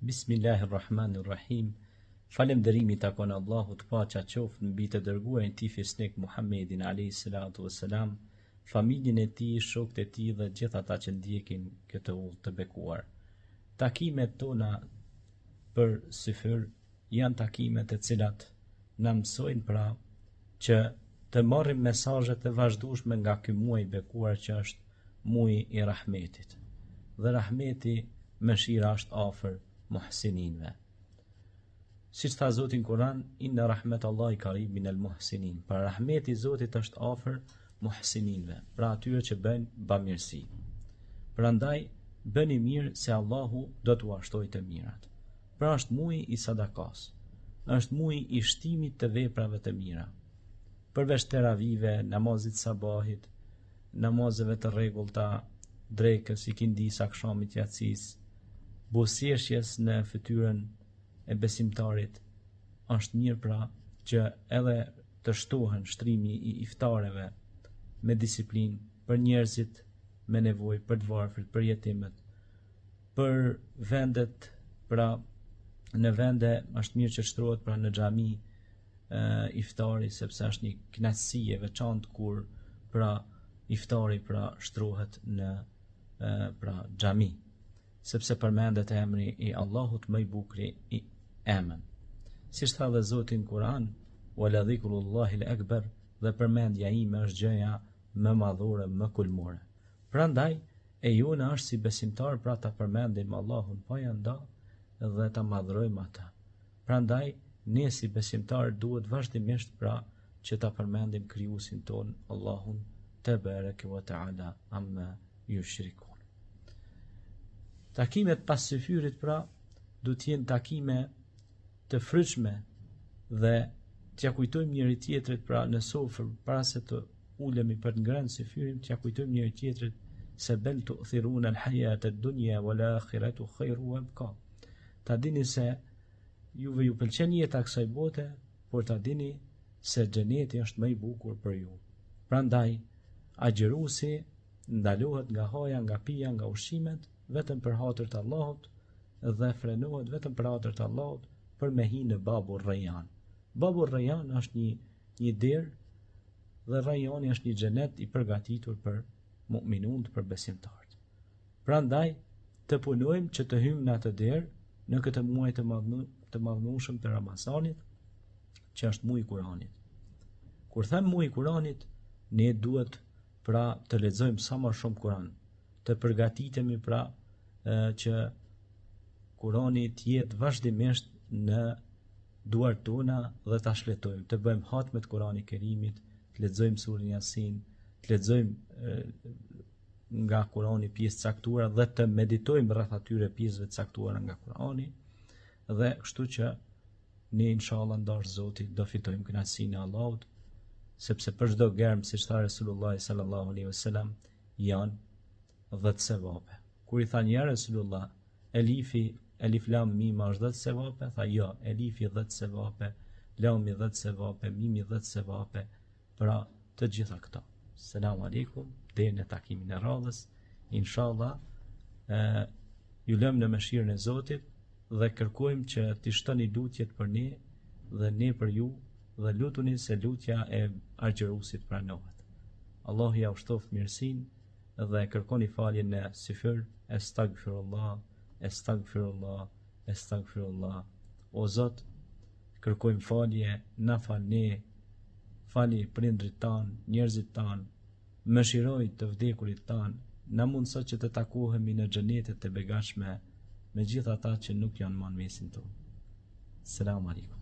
Bismillahirrahmanirrahim. Falënderimi takon Allahut, paqja qoftë mbi të dërguarin e tij fisnik Muhammedin alayhi salatu wassalam, familjen e tij, shokët e tij dhe gjithë ata që ndjekin këtë udhë të bekuar. Takimet tona për syfyr janë takimet e cilat na mësojnë pra që të marrim mesazhe të vazhdueshme nga ky muaj i bekuar që është muaji i rahmetit. Dhe rahmeti, mëshira është afër muhsininve. Siç tha Zoti në Kur'an, inna rahmetallahi qaribun minal muhsinin. Pra rahmeti i Zotit është afër muhsininve, pra atyre që bëjnë bamirësi. Prandaj bëni mirë se Allahu do t'u ashtojë të mirat. Pra është muaji i sadakas, është muaji i shtimit të veprave të mira. Përveç teravive, namazit sabahit, namazeve të rregullta, drekës, ikindis, akşamit, yatsis, bosjeshjes në fytyrën e besimtarit, është mirë pra që edhe të shtohen shtrimi i iftareve me disiplinë për njerëzit me nevojë, për të varfrit, për jetimet, për vendet, pra në vende është mirë që shtrohet pra në xhami iftari, sepse është një kënaqësi e veçantë kur pra iftari pra shtrohet në pra xhami, sepse përmendet emri i Allahut më i bukuri i emën. Siç tha dhe Zoti në Kur'an, wala dhikrullahi al-akbar, dhe përmendja ime është gjëja më madhore, më kulmore. Prandaj e jona është si besimtar pra ta përmendim Allahun pa ja nda dhe ta madhrojmë atë. Prandaj ne si besimtar duhet vazhdimisht pra që ta përmendim krijuesin ton Allahun te bareke ve teala amma yushrikun. Takimet pas syfyrit pra du t'jenë takime të fryqme dhe t'ja kujtojmë njëri tjetrit pra në sofër para se të ulemi për të ngrënë syfyrin, t'ja kujtojmë njëri tjetrit se bel tu'thiruna al-hayata ad-dunya wal akhiratu khairu wa abqa. Ta dini se juve ju pëlqen jeta kësaj bote, por ta dini se xheneti është më i bukur për ju. Prandaj agjëruesi ndalohet nga haja, nga pija, nga ushqimet vetëm për hatër të Allahut dhe frenohet vetëm për hatër të Allahut për me hi në Babur Rayyan. Babur Rayyan është një derë dhe Rayani është një xhenet i përgatitur për mu'minun, për besimtarët. Prandaj të punojmë që të hymë në atë derë në këtë muaj të madhnueshëm të Ramazanit, që është muaji i Kuranit. Kur them muaji i Kuranit, ne duhet pra të lexojmë sa më shumë Kuran, të përgatitemi pra që Kurani të jetë vazhdimisht në duart tona dhe ta shletojmë, të bëjmë hatme të Kuranit Kerimit, të lexojmë surën Yasin, të lexojmë nga Kurani pjesë caktuara dhe të meditojmë rreth atyre pjesëve të caktuara nga Kurani, dhe kështu që ne inshallah ndash Zoti do fitojmë kënaqësinë e Allahut, sepse për çdo germ, siç tha Resulullah sallallahu alaihi wasallam, janë 10 sevape. Kur i thanë ja Resulullah, elif lam mim është 10 sevape, tha jo, elifi 10 sevape, lami 10 sevape, mimi 10 sevape, pra të gjitha këto. Selamu alaikum, deri në takimin e radhës, inshallah ju lëm në mëshirën e Zotit dhe kërkojmë që t'i shtoni lutjet për ne dhe ne për ju, dhe lutuni se lutja e agjëruesit pranohet. Allahu ja ushtoft mirësinë dhe kërkoni falje në syfyr, estagfirullah, estagfirullah, estagfirullah. O Zot, kërkojmë falje, na fal ne, fali prindrit tanë, njerëzit tanë, mëshiroj të vdekurit tanë, na mundëso që të takohemi në xhenetet e begatshme me gjithë ata që nuk janë më në mesin tonë. Selam aleikum.